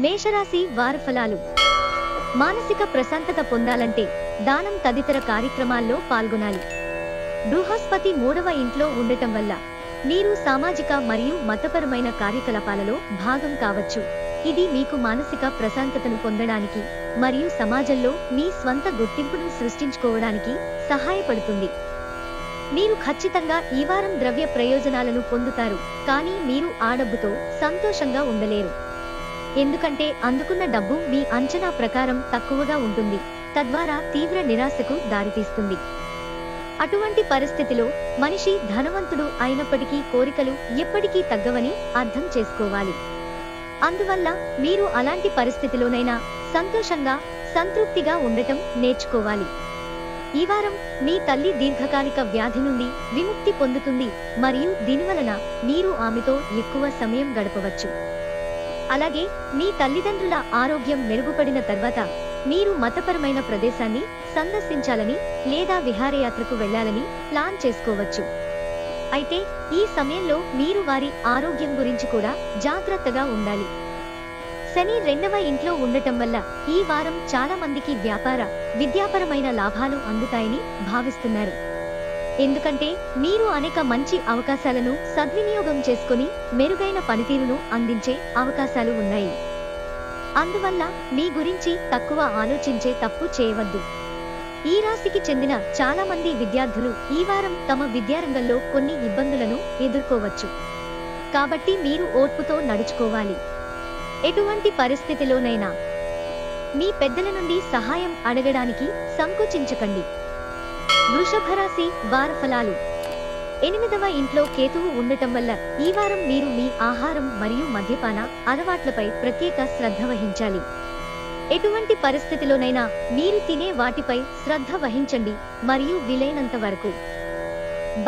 మేషరాశి వారి ఫలాలు. మానసిక ప్రశాంతత పొందాలంటే దానం తదితర కార్యక్రమాల్లో పాల్గొనాలి. బృహస్పతి 3వ ఇంట్లో ఉండటం వల్ల మీరు సామాజిక మరియు మతపరమైన కార్యకలాపాలలో భాగం కావచ్చు. ఇది మీకు మానసిక ప్రశాంతతను పొందడానికి మరియు సమాజంలో మీ స్వంత గుర్తింపును సృష్టించుకోవడానికి సహాయపడుతుంది. మీరు ఖచ్చితంగా ఈ వారం ద్రవ్య ప్రయోజనాలను పొందుతారు, కానీ మీరు ఆ డబ్బుతో సంతోషంగా ఉండలేరు. ఎందుకంటే అందుకున్న డబ్బు మీ అంచనా ప్రకారం తక్కువగా ఉంటుంది, తద్వారా తీవ్ర నిరాశకు దారితీస్తుంది. అటువంటి పరిస్థితిలో మనిషి ధనవంతుడు అయినప్పటికీ కోరికలు ఎప్పటికీ తగ్గవని అర్థం చేసుకోవాలి. అందువల్ల మీరు అలాంటి పరిస్థితిలోనైనా సంతోషంగా, సంతృప్తిగా ఉండటం నేర్చుకోవాలి. ఈ వారం మీ తల్లి దీర్ఘకాలిక వ్యాధి నుండి విముక్తి పొందుతుంది మరియు దీనివలన మీరు ఆమెతో ఎక్కువ సమయం గడపవచ్చు. అలాగే మీ తల్లిదండ్రుల ఆరోగ్యం మెరుగుపడిన తర్వాత మీరు మతపరమైన ప్రదేశాన్ని సందర్శించాలని లేదా విహారయాత్రకు వెళ్లాలని ప్లాన్ చేసుకోవచ్చు. అయితే ఈ సమయంలో మీరు వారి ఆరోగ్యం గురించి కూడా జాగ్రత్తగా ఉండాలి. శని 2వ ఇంట్లో ఉండటం వల్ల ఈ వారం చాలా మందికి వ్యాపార, విద్యాపరమైన లాభాలు అందుతాయని భావిస్తున్నారు. ఎందుకంటే మీరు అనేక మంచి అవకాశాలను సద్వినియోగం చేసుకుని మెరుగైన పనితీరును అందించే అవకాశాలు ఉన్నాయి. అందువల్ల మీ గురించి తక్కువ ఆలోచించే తప్పు చేయవద్దు. ఈ రాశికి చెందిన చాలా మంది విద్యార్థులు ఈ వారం తమ విద్యారంగంలో కొన్ని ఇబ్బందులను ఎదుర్కోవచ్చు. కాబట్టి మీరు ఓర్పుతో నడుచుకోవాలి. ఎటువంటి పరిస్థితిలోనైనా మీ పెద్దల నుండి సహాయం అడగడానికి సంకోచించకండి. వృషభ రాశి వారి ఫలాలు. 8వ ఇంట్లో కేతువు ఉండటం వల్ల ఈ వారం మీరు మీ ఆహారం మరియు మద్యపాన అలవాట్లపై ప్రత్యేక శ్రద్ధ వహించాలి. ఎటువంటి పరిస్థితిలోనైనా మీరు తినే వాటిపై శ్రద్ధ వహించండి మరియు వీలైనంత వరకు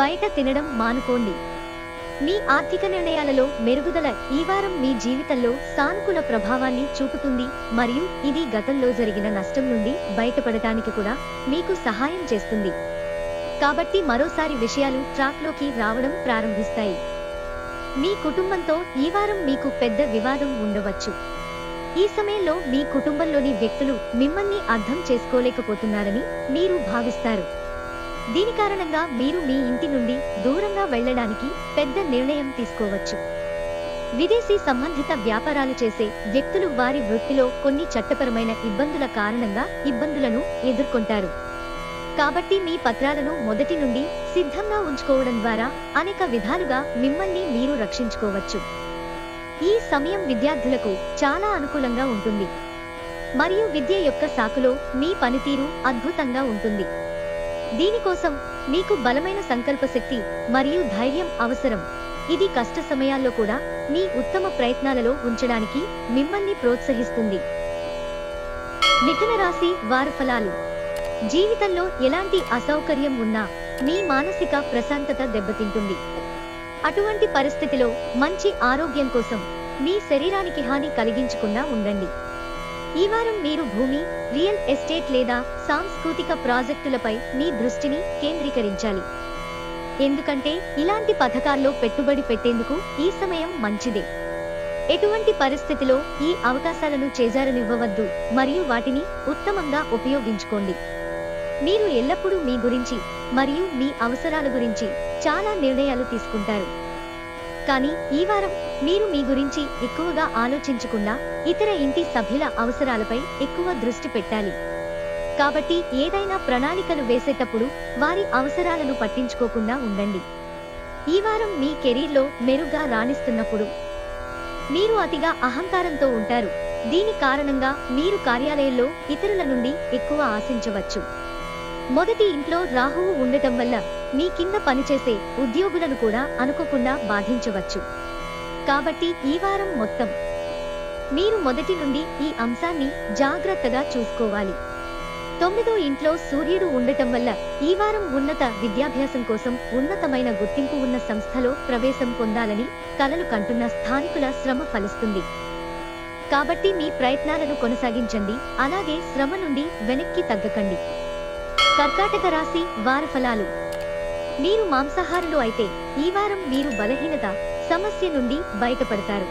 బయట తినడం మానుకోండి. మీ ఆర్థిక నిర్ణయాలలో మెరుగుదల ఈ వారం మీ జీవితంలో సానుకూల ప్రభావాన్ని చూపుతుంది మరియు ఇది గతంలో జరిగిన నష్టం నుండి బయటపడటానికి కూడా మీకు సహాయం చేస్తుంది. కాబట్టి మరోసారి విషయాలు ట్రాక్లోకి రావడం ప్రారంభిస్తాయి. మీ కుటుంబంతో ఈ వారం మీకు పెద్ద వివాదం ఉండవచ్చు. ఈ సమయంలో మీ కుటుంబంలోని వ్యక్తులు మిమ్మల్ని అర్థం చేసుకోలేకపోతున్నారని మీరు భావిస్తారు. దీని కారణంగా మీరు మీ ఇంటి నుండి దూరంగా వెళ్లడానికి పెద్ద నిర్ణయం తీసుకోవచ్చు. విదేశీ సంబంధిత వ్యాపారాలు చేసే వ్యక్తులు వారి వృత్తిలో కొన్ని చట్టపరమైన ఇబ్బందుల కారణంగా ఇబ్బందులను ఎదుర్కొంటారు. కాబట్టి మీ పత్రాలను మొదటి నుండి సిద్ధంగా ఉంచుకోవడం ద్వారా అనేక విధాలుగా మిమ్మల్ని మీరు రక్షించుకోవచ్చు. ఈ సమయం విద్యార్థులకు చాలా అనుకూలంగా ఉంటుంది మరియు విద్య యొక్క శాఖలో మీ పనితీరు అద్భుతంగా ఉంటుంది. దీనికోసం మీకు బలమైన సంకల్ప శక్తి మరియు ధైర్యం అవసరం. ఇది కష్ట సమయాల్లో కూడా మీ ఉత్తమ ప్రయత్నాలలో ఉంచడానికి మిమ్మల్ని ప్రోత్సహిస్తుంది. మిథున రాశి వారి ఫలాలు. జీవితంలో ఎలాంటి అసౌకర్యం ఉన్నా మీ మానసిక ప్రశాంతత దెబ్బతింటుంది. అటువంటి పరిస్థితిలో మంచి ఆరోగ్యం కోసం మీ శరీరానికి హాని కలిగించకుండా ఉండండి. ఈ వారం మీరు భూమి, రియల్ ఎస్టేట్ లేదా సాంస్కృతిక ప్రాజెక్టులపై మీ దృష్టిని కేంద్రీకరించాలి. ఎందుకంటే ఇలాంటి పథకాల్లో పెట్టుబడి పెట్టేందుకు ఈ సమయం మంచిదే. ఎటువంటి పరిస్థితిలో ఈ అవకాశాలను చేజారనివ్వవద్దు మరియు వాటిని ఉత్తమంగా ఉపయోగించుకోండి. మీరు ఎల్లప్పుడూ మీ గురించి మరియు మీ అవసరాల గురించి చాలా నిర్ణయాలు తీసుకుంటారు. కానీ ఈ వారం మీరు మీ గురించి ఎక్కువగా ఆలోచించకుండా ఇతర ఇంటి సభ్యుల అవసరాలపై ఎక్కువ దృష్టి పెట్టాలి. కాబట్టి ఏదైనా ప్రణాళికలు వేసేటప్పుడు వారి అవసరాలను పట్టించుకోకుండా ఉండండి. ఈ వారం మీ కెరీర్లో మెరుగ్గా రాణిస్తున్నప్పుడు మీరు అతిగా అహంకారంతో ఉంటారు. దీని కారణంగా మీరు కార్యాలయంలో ఇతరుల నుండి ఎక్కువ ఆశించవచ్చు. మొదటి ఇంట్లో రాహువు ఉండటం వల్ల మీ కింద పనిచేసే ఉద్యోగులను కూడా అనుకోకుండా బాధించవచ్చు. కాబట్టి ఈ వారం మొత్తం మీరు మొదటి నుండి ఈ అంశాన్ని జాగ్రత్తగా చూసుకోవాలి. 9వ ఇంట్లో సూర్యుడు ఉండటం వల్ల ఈ వారం ఉన్నత విద్యాభ్యాసం కోసం ఉన్నతమైన గుర్తింపు ఉన్న సంస్థలో ప్రవేశం పొందాలని కలలు కంటున్న స్థానికుల శ్రమ ఫలిస్తుంది. కాబట్టి మీ ప్రయత్నాలను కొనసాగించండి, అలాగే శ్రమ నుండి వెనక్కి తగ్గకండి. కర్కాటక రాశి వారి ఫలాలు. మీరు మాంసాహారులు అయితే ఈ వారం మీరు బలహీనత సమస్య నుండి బయటపడతారు.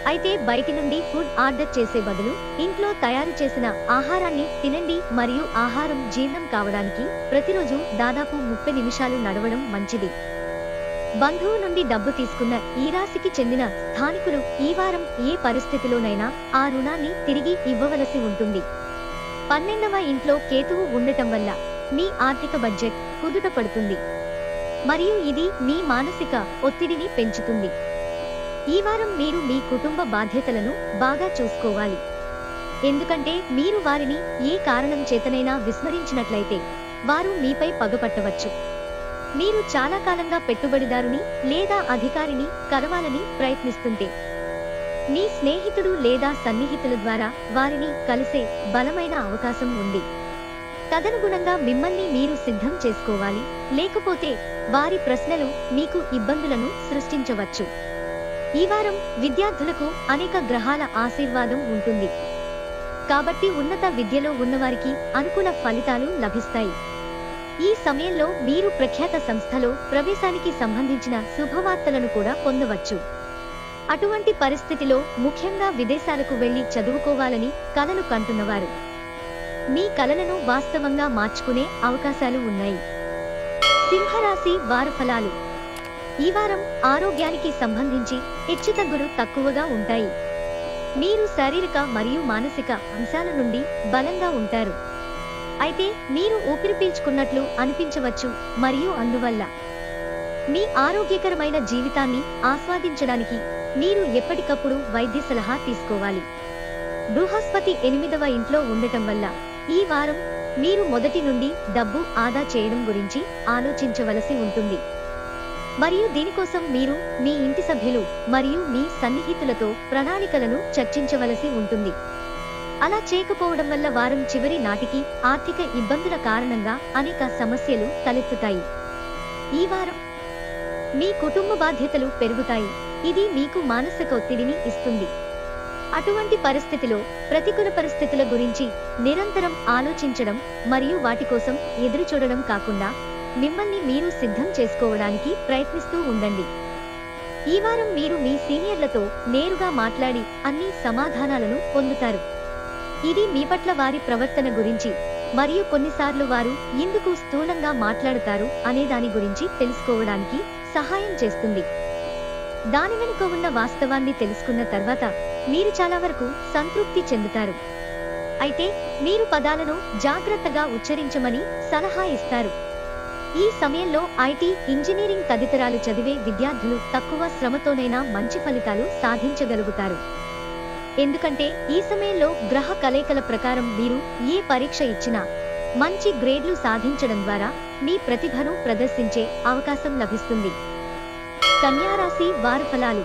అయితే బయటి నుండి ఫుడ్ ఆర్డర్ చేసే బదులు ఇంట్లో తయారు చేసిన ఆహారాన్ని తినండి మరియు ఆహారం జీర్ణం కావడానికి ప్రతిరోజు దాదాపు 30 నిమిషాలు నడవడం మంచిది. బంధువు నుండి డబ్బు తీసుకున్న ఈ రాశికి చెందిన స్థానికులు ఈ వారం ఏ పరిస్థితిలోనైనా ఆ రుణాన్ని తిరిగి ఇవ్వవలసి ఉంటుంది. 12వ ఇంట్లో కేతువు ఉండటం వల్ల మీ ఆర్థిక బడ్జెట్ కుదుట పడుతుంది మరియు ఇది మీ మానసిక ఒత్తిడిని పెంచుతుంది. ఈ వారం మీరు మీ కుటుంబ బాధ్యతలను బాగా చూసుకోవాలి, ఎందుకంటే మీరు వారిని ఏ కారణం చేతనైనా విస్మరించినట్లయితే వారు మీపై పగపట్టవచ్చు. మీరు చాలా కాలంగా పెట్టుబడిదారుని లేదా అధికారిని కలవాలని ప్రయత్నిస్తుంటే మీ స్నేహితుడు లేదా సన్నిహితుల ద్వారా వారిని కలిసే బలమైన అవకాశం ఉంది. తదనుగుణంగా మిమ్మల్ని మీరు సిద్ధం చేసుకోవాలి, లేకపోతే వారి ప్రశ్నలు మీకు ఇబ్బందులను సృష్టించవచ్చు. ఈ వారం విద్యార్థులకు అనేక గ్రహాల ఆశీర్వాదం ఉంటుంది కాబట్టి ఉన్నత విద్యలో ఉన్నవారికి అనుకూల ఫలితాలు లభిస్తాయి. ఈ సమయంలో మీరు ప్రఖ్యాత సంస్థలో ప్రవేశానికి సంబంధించిన శుభవార్తలను కూడా పొందవచ్చు. అటువంటి పరిస్థితిలో ముఖ్యంగా విదేశాలకు వెళ్లి చదువుకోవాలని కలలు కంటున్నవారు మీ కలలను వాస్తవంగా మార్చుకునే అవకాశాలు ఉన్నాయి. సింహరాశి వారి ఫలాలు. ఈ వారం ఆరోగ్యానికి సంబంధించి హెచ్చుతగ్గులు తక్కువగా ఉంటాయి. మీరు శారీరక మరియు మానసిక అంశాల నుండి బలంగా ఉంటారు. అయితే మీరు ఊపిరి పీల్చుకున్నట్లు అనిపించవచ్చు మరియు అందువల్ల మీ ఆరోగ్యకరమైన జీవితాన్ని ఆస్వాదించడానికి మీరు ఎప్పటికప్పుడు వైద్య సలహా తీసుకోవాలి. బృహస్పతి 8వ ఇంట్లో ఉండటం వల్ల ఈ వారం మీరు మొదటి నుండి డబ్బు ఆదా చేయడం గురించి ఆలోచించవలసి ఉంటుంది మరియు దీనికోసం మీరు మీ ఇంటి సభ్యులు మరియు మీ సన్నిహితులతో ప్రణాళికలను చర్చించవలసి ఉంటుంది. అలా చేయకపోవడం వల్ల వారం చివరి నాటికి ఆర్థిక ఇబ్బందుల కారణంగా అనేక సమస్యలు తలెత్తుతాయి. ఈ వారం మీ కుటుంబ బాధ్యతలు పెరుగుతాయి, ఇది మీకు మానసిక ఒత్తిడిని ఇస్తుంది. అటువంటి పరిస్థితిలో ప్రతికూల పరిస్థితుల గురించి నిరంతరం ఆలోచించడం మరియు వాటి కోసం ఎదురుచూడడం కాకుండా మిమ్మల్ని మీరు సిద్ధం చేసుకోవడానికి ప్రయత్నిస్తూ ఉండండి. ఈ వారం మీరు మీ సీనియర్లతో నేరుగా మాట్లాడి అన్ని సమాధానాలను పొందుతారు. ఇది మీ పట్ల వారి ప్రవర్తన గురించి మరియు కొన్నిసార్లు వారు ఎందుకు స్థూలంగా మాట్లాడుతారు అనే దాని గురించి తెలుసుకోవడానికి సహాయం చేస్తుంది. దాని వెనుక ఉన్న వాస్తవాన్ని తెలుసుకున్న తర్వాత మీరు చాలా వరకు సంతృప్తి చెందుతారు. అయితే మీరు పదాలను జాగ్రత్తగా ఉచ్చరించమని సలహా ఇస్తారు. ఈ సమయంలో ఐటీ, ఇంజనీరింగ్ తదితరాలు చదివే విద్యార్థులు తక్కువ శ్రమతోనైనా మంచి ఫలితాలు సాధించగలుగుతారు. ఎందుకంటే ఈ సమయంలో గ్రహ కలయికల ప్రకారం మీరు ఏ పరీక్ష ఇచ్చినా మంచి గ్రేడ్లు సాధించడం ద్వారా మీ ప్రతిభను ప్రదర్శించే అవకాశం లభిస్తుంది. కన్యా రాశి వారి ఫలాలు.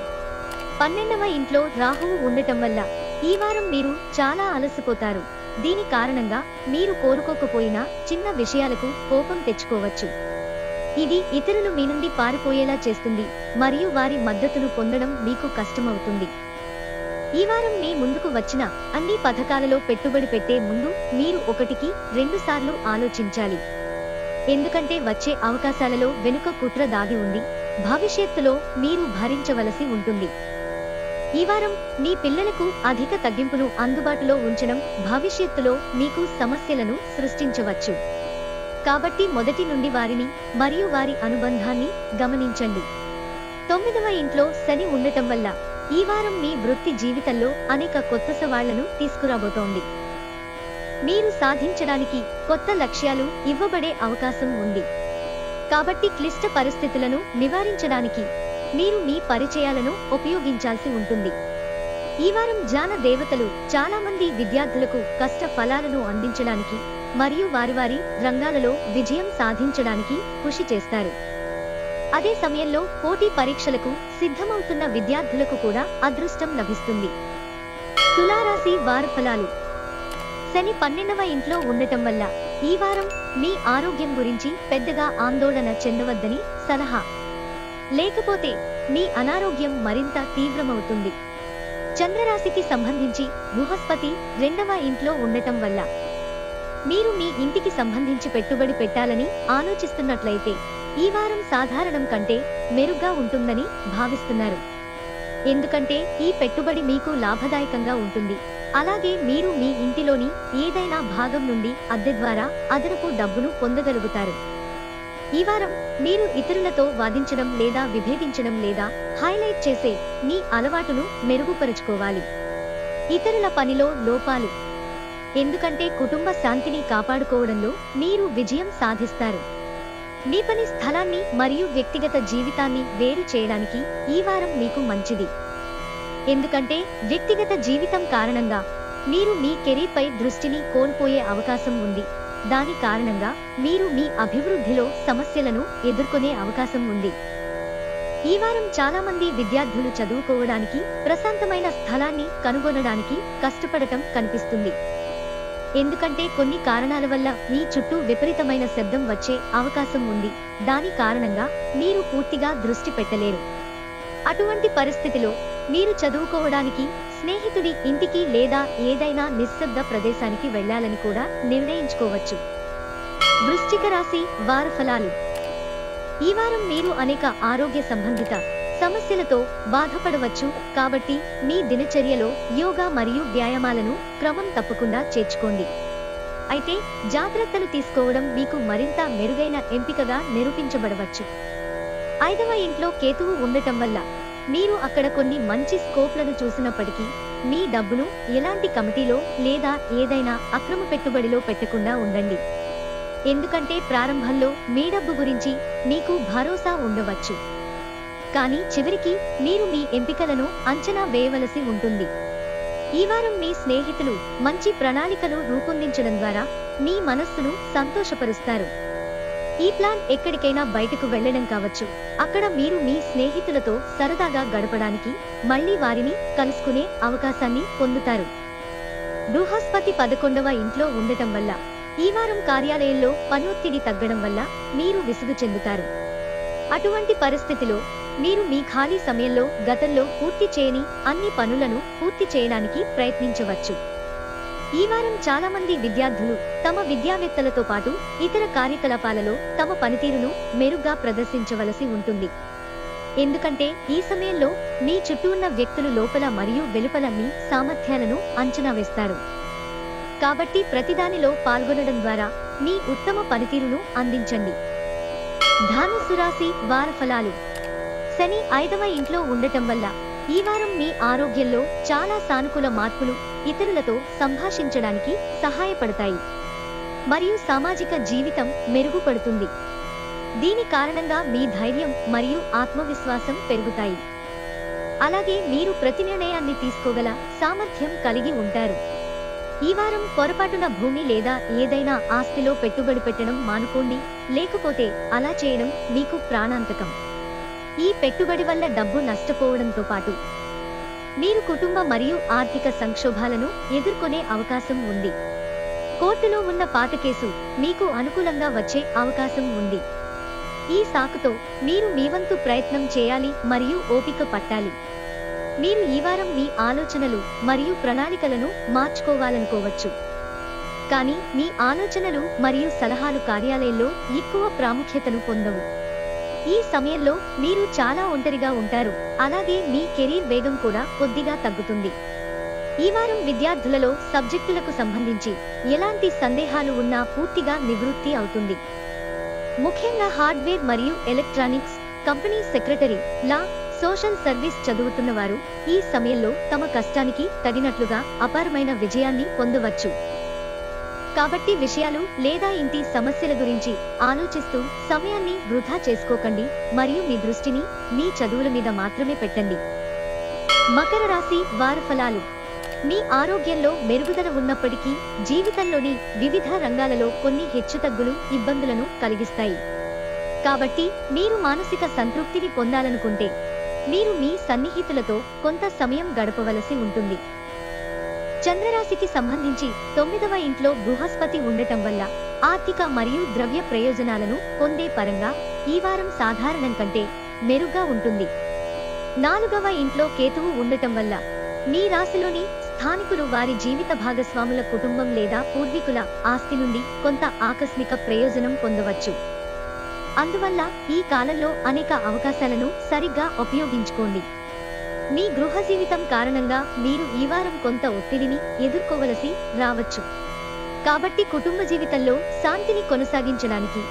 12వ ఇంట్లో రాహువు ఉండటం వల్ల ఈ వారం మీరు చాలా అలసిపోతారు. దీని కారణంగా మీరు కోరుకోకపోయినా చిన్న విషయాలకు కోపం తెచ్చుకోవచ్చు. ఇది ఇతరులు మీ నుండి పారిపోయేలా చేస్తుంది మరియు వారి మద్దతును పొందడం మీకు కష్టమవుతుంది. ఈ వారం మీ ముందుకు వచ్చిన అన్ని పథకాలలో పెట్టుబడి పెట్టే ముందు మీరు 1-2 సార్లు ఆలోచించాలి, ఎందుకంటే వచ్చే అవకాశాలలో వెనుక కుట్ర దాగి ఉంది, భవిష్యత్తులో మీరు భరించవలసి ఉంటుంది. ఈ వారం మీ పిల్లలకు అధిక తగ్గింపును అందుబాటులో ఉంచడం భవిష్యత్తులో మీకు సమస్యలను సృష్టించవచ్చు. కాబట్టి మొదటి నుండి వారిని మరియు వారి అనుబంధాన్ని గమనించండి. 9వ ఇంట్లో శని ఉండటం వల్ల ఈ వారం మీ వృత్తి జీవితంలో అనేక కొత్త సవాళ్లను తీసుకురాబోతోంది. మీరు సాధించడానికి కొత్త లక్ష్యాలు ఇవ్వబడే అవకాశం ఉంది. కాబట్టి క్లిష్ట పరిస్థితులను నివారించడానికి మీరు మీ పరిచయాలను ఉపయోగించాల్సి ఉంటుంది. ఈ వారం జ్ఞాన దేవతలు చాలా మంది విద్యార్థులకు కష్ట ఫలాలను అందించడానికి మరియు వారి రంగాలలో విజయం సాధించడానికి కృషి చేస్తారు. అదే సమయంలో పోటీ పరీక్షలకు సిద్ధమవుతున్న విద్యార్థులకు కూడా అదృష్టం లభిస్తుంది. తులారాశి వారి ఫలాలు. శని 12వ ఇంట్లో ఉండటం వల్ల ఈ వారం మీ ఆరోగ్యం గురించి పెద్దగా ఆందోళన చెందవద్దని సలహా. లేకపోతే మీ అనారోగ్యం మరింత తీవ్రమవుతుంది. చంద్రరాశికి సంబంధించి బృహస్పతి 2వ ఇంట్లో ఉండటం వల్ల మీరు మీ ఇంటికి సంబంధించి పెట్టుబడి పెట్టాలని ఆలోచిస్తున్నట్లయితే ఈ వారం సాధారణం కంటే మెరుగ్గా ఉంటుందని భావిస్తున్నారు. ఎందుకంటే ఈ పెట్టుబడి మీకు లాభదాయకంగా ఉంటుంది. అలాగే మీరు మీ ఇంటిలోని ఏదైనా భాగం నుండి అద్దె ద్వారా అదనపు డబ్బును పొందగలుగుతారు. ఈ వారం మీరు ఇతరులతో వాదించడం లేదా విభేదించడం లేదా హైలైట్ చేసే మీ అలవాటును మెరుగుపరుచుకోవాలి. ఇతరుల పనిలో లోపాలు. ఎందుకంటే కుటుంబ శాంతిని కాపాడుకోవడంలో మీరు విజయం సాధిస్తారు. మీ పని స్థలాన్ని మరియు వ్యక్తిగత జీవితాన్ని వేరు చేయడానికి ఈ వారం మీకు మంచిది. ఎందుకంటే వ్యక్తిగత జీవితం కారణంగా మీరు మీ కెరీర్పై దృష్టిని కోల్పోయే అవకాశం ఉంది. దాని కారణంగా మీరు మీ అభివృద్ధిలో సమస్యలను ఎదుర్కొనే అవకాశం ఉంది. ఈ వారం చాలా మంది విద్యార్థులు చదువుకోవడానికి ప్రశాంతమైన స్థలాన్ని కనుగొనడానికి కష్టపడటం కనిపిస్తుంది. ఎందుకంటే కొన్ని కారణాల వల్ల మీ చుట్టూ విపరీతమైన శబ్దం వచ్చే అవకాశం ఉంది. దాని కారణంగా మీరు పూర్తిగా దృష్టి పెట్టలేరు. అటువంటి పరిస్థితిలో మీరు చదువుకోవడానికి స్నేహితుడి ఇంటికి లేదా ఏదైనా నిశ్శబ్ద ప్రదేశానికి వెళ్లాలని కూడా నిర్ణయించుకోవచ్చు. వృశ్చిక రాశి వార ఫలాలు. ఈ వారం మీరు అనేక ఆరోగ్య సంబంధిత సమస్యలతో బాధపడవచ్చు. కాబట్టి మీ దినచర్యలో యోగా మరియు వ్యాయామాలను క్రమం తప్పకుండా చేర్చుకోండి. అయితే జాగ్రత్తలు తీసుకోవడం మీకు మరింత మెరుగైన ఎంపికగా నిరూపించబడవచ్చు. 5వ ఇంట్లో కేతువు ఉండటం వల్ల మీరు అక్కడ కొన్ని మంచి స్కోప్లను చూసినప్పటికీ మీ డబ్బును ఎలాంటి కమిటీలో లేదా ఏదైనా అక్రమ పెట్టుబడిలో పెట్టకుండా ఉండండి. ఎందుకంటే ప్రారంభంలో మీ డబ్బు గురించి మీకు భరోసా ఉండవచ్చు, కానీ చివరికి మీరు మీ ఎంపికలను అంచనా వేయవలసి ఉంటుంది. ఈ వారం మీ స్నేహితులు మంచి ప్రణాళికను రూపొందించడం ద్వారా మీ మనస్సును సంతోషపరుస్తారు. ఈ ప్లాన్ ఎక్కడికైనా బయటకు వెళ్లడం కావచ్చు. అక్కడ మీరు మీ స్నేహితులతో సరదాగా గడపడానికి మళ్లీ వారిని కలుసుకునే అవకాశాన్ని పొందుతారు. బృహస్పతి 11వ ఇంట్లో ఉండటం వల్ల ఈ వారం కార్యాలయంలో పనొత్తిడి తగ్గడం వల్ల మీరు విసుగు చెందుతారు. అటువంటి పరిస్థితిలో మీరు మీ ఖాళీ సమయంలో గతంలో పూర్తి చేయని అన్ని పనులను పూర్తి చేయడానికి ప్రయత్నించవచ్చు. ఈ వారం చాలా మంది విద్యార్థులు తమ విద్యావేత్తలతో పాటు ఇతర కార్యకలాపాలలో తమ పనితీరును మెరుగ్గా ప్రదర్శించవలసి ఉంటుంది. ఎందుకంటే ఈ సమయంలో మీ చుట్టూ ఉన్న వ్యక్తులు లోపల మరియు వెలుపల మీ సామర్థ్యాలను అంచనా వేస్తారు. కాబట్టి ప్రతిదానిలో పాల్గొనడం ద్వారా మీ ఉత్తమ పనితీరును అందించండి. ధనుస్సు రాశి వార ఫలాలు. శని 5వ ఇంట్లో ఉండటం వల్ల ఈ వారం మీ ఆరోగ్యంలో చాలా సానుకూల మార్పులు ఇతరులతో సంభాషించడానికి సహాయపడతాయి మరియు సామాజిక జీవితం మెరుగుపడుతుంది. దీని కారణంగా మీ ధైర్యం మరియు ఆత్మవిశ్వాసం పెరుగుతాయి. అలాగే మీరు ప్రతి నిర్ణయాన్ని తీసుకోగల సామర్థ్యం కలిగి ఉంటారు. ఈ వారం పొరపాటున భూమి లేదా ఏదైనా ఆస్తిలో పెట్టుబడి పెట్టడం మానుకోండి, లేకపోతే అలా చేయడం మీకు ప్రాణాంతకం. ఈ పెట్టుబడి వల్ల డబ్బు నష్టపోవడంతో పాటు మీరు కుటుంబ మరియు ఆర్థిక సంక్షోభాలను ఎదుర్కొనే అవకాశం ఉంది. కోర్టులో ఉన్న పాత కేసు మీకు అనుకూలంగా వచ్చే అవకాశం ఉంది. ఈ సాకుతో మీరు మీ వంతు ప్రయత్నం చేయాలి మరియు ఓపిక పట్టాలి. మీరు ఈ వారం మీ ఆలోచనలు మరియు ప్రణాళికలను మార్చుకోవాలనుకోవచ్చు, కానీ మీ ఆలోచనలు మరియు సలహాలు కార్యాలయంలో ఎక్కువ ప్రాముఖ్యతను పొందవు. ఈ సమయంలో మీరు చాలా ఒంటరిగా ఉంటారు, అలాగే మీ కెరీర్ వేగం కూడా కొద్దిగా తగ్గుతుంది. ఈ వారం విద్యార్థులలో సబ్జెక్టులకు సంబంధించి ఎలాంటి సందేహాలు ఉన్నా పూర్తిగా నివృత్తి అవుతుంది. ముఖ్యంగా హార్డ్వేర్ మరియు ఎలక్ట్రానిక్స్, కంపెనీ సెక్రటరీ, లా, సోషల్ సర్వీస్ చదువుతున్న వారు ఈ సమయంలో తమ కష్టానికి తగినట్లుగా అపారమైన విజయాన్ని పొందవచ్చు. కాబట్టి విషయాలు లేదా ఇంటి సమస్యల గురించి ఆలోచిస్తూ సమయాన్ని వృధా చేసుకోకండి మరియు మీ దృష్టిని మీ చదువుల మీద మాత్రమే పెట్టండి. మకర రాశి వార ఫలాలు. మీ ఆరోగ్యంలో మెరుగుదల ఉన్నప్పటికీ జీవితంలోని వివిధ రంగాలలో కొన్ని హెచ్చుతగ్గులు ఇబ్బందులను కలిగిస్తాయి. కాబట్టి మీరు మానసిక సంతృప్తిని పొందాలనుకుంటే మీరు మీ సన్నిహితులతో కొంత సమయం గడపవలసి ఉంటుంది. చంద్రరాశికి సంబంధించి 9వ ఇంట్లో బృహస్పతి ఉండటం వల్ల ఆర్థిక మరియు ద్రవ్య ప్రయోజనాలను పొందే పరంగా ఈ వారం సాధారణం కంటే మెరుగ్గా ఉంటుంది. 4వ ఇంట్లో కేతువు ఉండటం వల్ల మీ రాశిలోని స్థానికులు వారి జీవిత భాగస్వాముల కుటుంబం లేదా పూర్వీకుల ఆస్తి నుండి కొంత ఆకస్మిక ప్రయోజనం పొందవచ్చు. అందువల్ల ఈ కాలంలో అనేక అవకాశాలను సరిగ్గా ఉపయోగించుకోండి. మీ గృహ జీవితం కారణంగా మీరు ఈ వారం కొంత ఒత్తిడిని ఎదుర్కోవలసి రావచ్చు. కాబట్టి కుటుంబ జీవితంలో శాంతిని కొనసాగించడానికి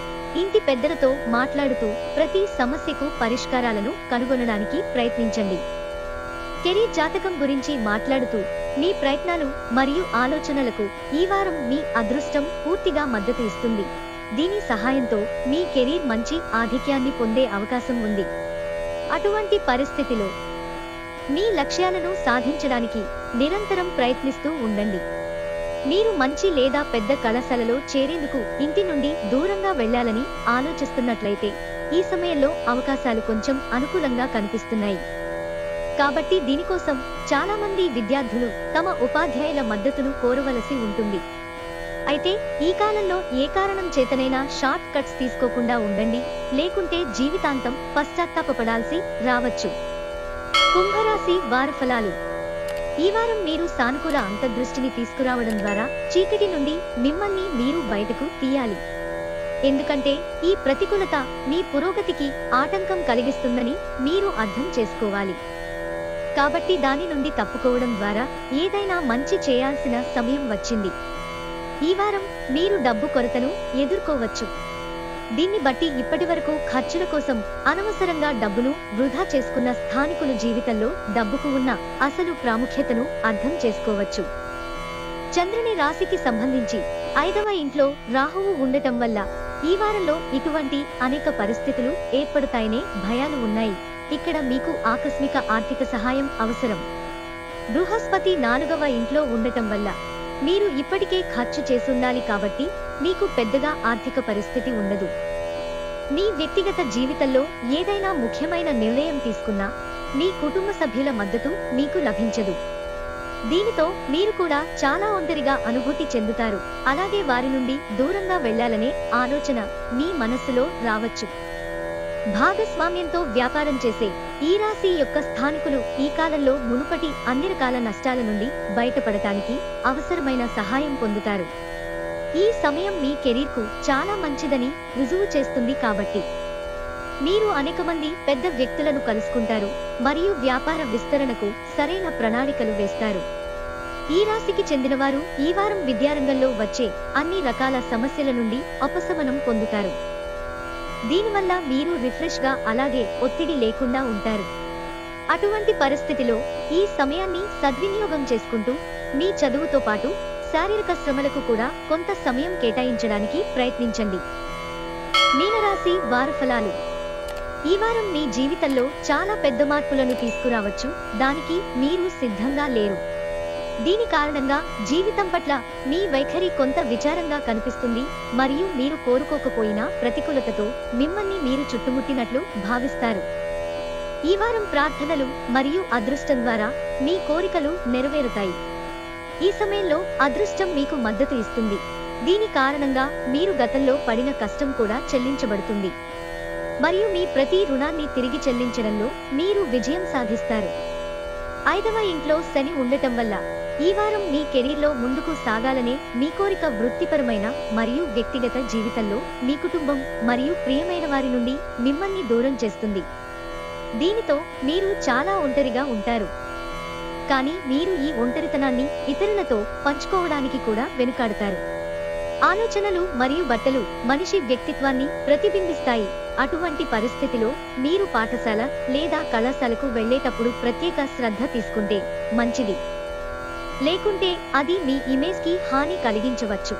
ఇంటి పెద్దలతో మాట్లాడుతూ ప్రతి సమస్యకు పరిష్కారాలను కనుగొనడానికి ప్రయత్నించండి. కెరీర్ జాతకం గురించి మాట్లాడుతూ మీ ప్రయత్నాలు మరియు ఆలోచనలకు ఈ వారం మీ అదృష్టం పూర్తిగా మద్దతు ఇస్తుంది. దీని సహాయంతో మీ కెరీర్ మంచి ఆధిక్యాన్ని పొందే అవకాశం ఉంది. అటువంటి పరిస్థితిలో మీ లక్ష్యాలను సాధించడానికి నిరంతరం ప్రయత్నిస్తూ ఉండండి. మీరు మంచి లేదా పెద్ద కళాశాలలో చేరేందుకు ఇంటి నుండి దూరంగా వెళ్లాలని ఆలోచిస్తున్నట్లయితే ఈ సమయంలో అవకాశాలు కొంచెం అనుకూలంగా కనిపిస్తున్నాయి. కాబట్టి దీనికోసం చాలా మంది విద్యార్థులు తమ ఉపాధ్యాయుల మద్దతును కోరవలసి ఉంటుంది. అయితే ఈ కాలంలో ఏ కారణం చేతనైనా షార్ట్ కట్స్ తీసుకోకుండా ఉండండి, లేకుంటే జీవితాంతం పశ్చాత్తాపపడాల్సి రావచ్చు. కుంభరాశి వార ఫలాలు. ఈ వారం మీరు సానుకూల అంతర్దృష్టిని తీసుకురావడం ద్వారా చీకటి నుండి మిమ్మల్ని మీరు బయటకు తీయాలి. ఎందుకంటే ఈ ప్రతికూలత మీ పురోగతికి ఆటంకం కలిగిస్తుందని మీరు అర్థం చేసుకోవాలి. కాబట్టి దాని నుండి తప్పుకోవడం ద్వారా ఏదైనా మంచి చేయాల్సిన సమయం వచ్చింది. ఈ వారం మీరు డబ్బు కొరతను ఎదుర్కోవచ్చు. దీన్ని బట్టి ఇప్పటివరకు ఖర్చుల కోసం అనవసరంగా డబ్బును వృధా చేసుకున్న స్థానికులు జీవితంలో డబ్బుకు ఉన్న అసలు ప్రాముఖ్యతను అర్థం చేసుకోవచ్చు. చంద్రుని రాశికి సంబంధించి 5వ ఇంట్లో రాహువు ఉండటం వల్ల ఈ వారంలో ఇటువంటి అనేక పరిస్థితులు ఏర్పడతాయనే భయాలు ఉన్నాయి. ఇక్కడ మీకు ఆకస్మిక ఆర్థిక సహాయం అవసరం. బృహస్పతి 4వ ఇంట్లో ఉండటం వల్ల మీరు ఇప్పటికే ఖర్చు చేసుండాలి, కాబట్టి మీకు పెద్దగా ఆర్థిక పరిస్థితి ఉండదు. మీ వ్యక్తిగత జీవితంలో ఏదైనా ముఖ్యమైన నిర్ణయం తీసుకున్నా మీ కుటుంబ సభ్యుల మద్దతు మీకు లభించదు. దీనితో మీరు కూడా చాలా ఒంటరిగా అనుభూతి చెందుతారు. అలాగే వారి నుండి దూరంగా వెళ్లాలనే ఆలోచన మీ మనస్సులో రావచ్చు. భాగస్వామ్యంతో వ్యాపారం చేసే ఈ రాశి యొక్క స్థానికులు ఈ కాలంలో మునుపటి అన్ని రకాల నష్టాల నుండి బయటపడటానికి అవసరమైన సహాయం పొందుతారు. ఈ సమయం మీ కెరీర్కు చాలా మంచిదని రుజువు చేస్తుంది. కాబట్టి మీరు అనేక మంది పెద్ద వ్యక్తులను కలుసుకుంటారు మరియు వ్యాపార విస్తరణకు సరైన ప్రణాళికలు వేస్తారు. ఈ రాశికి చెందినవారు ఈ వారం విద్యారంగంలో వచ్చే అన్ని రకాల సమస్యల నుండి ఉపశమనం పొందుతారు. దీనివల్ల మీరు రిఫ్రెష్ గా అలాగే ఒత్తిడి లేకుండా ఉంటారు. అటువంటి పరిస్థితిలో ఈ సమయాన్ని సద్వినియోగం చేసుకుంటూ మీ చదువుతో పాటు శారీరక శ్రమలకు కూడా కొంత సమయం కేటాయించడానికి ప్రయత్నించండి. మీనరాశి వార ఫలాలు. ఈ వారం మీ జీవితంలో చాలా పెద్ద మార్పులను తీసుకురావచ్చు. దానికి మీరు సిద్ధంగా లేరు. దీని కారణంగా జీవితం పట్ల మీ వైఖరి కొంత విచారంగా కనిపిస్తుంది మరియు మీరు కోరుకోకపోయినా ప్రతికూలతతో మిమ్మల్ని మీరు చుట్టుముట్టినట్లు భావిస్తారు. ఈ వారం ప్రార్థనలు మరియు అదృష్టం ద్వారా మీ కోరికలు నెరవేరుతాయి. ఈ సమయంలో అదృష్టం మీకు మద్దతు ఇస్తుంది. దీని కారణంగా మీరు గతంలో పడిన కష్టం కూడా చెల్లించబడుతుంది మరియు మీ ప్రతి రుణాన్ని తిరిగి చెల్లించడంలో మీరు విజయం సాధిస్తారు. 5వ ఇంట్లో శని ఉండటం వల్ల ఈ వారం మీ కెరీర్లో ముందుకు సాగాలనే మీ కోరిక వృత్తిపరమైన మరియు వ్యక్తిగత జీవితంలో మీ కుటుంబం మరియు ప్రియమైన వారి నుండి మిమ్మల్ని దూరం చేస్తుంది. దీనితో మీరు చాలా ఒంటరిగా ఉంటారు. కానీ మీరు ఈ ఒంటరితనాన్ని ఇతరులతో పంచుకోవడానికి కూడా వెనుకాడతారు. ఆలోచనలు మరియు బట్టలు మనిషి వ్యక్తిత్వాన్ని ప్రతిబింబిస్తాయి. అటువంటి పరిస్థితిలో మీరు పాఠశాల లేదా కళాశాలకు వెళ్లేటప్పుడు ప్రత్యేక శ్రద్ధ తీసుకుంటే మంచిది. లేకుంటే అది మీ ఇమేజ్ కి హాని కలిగించవచ్చు.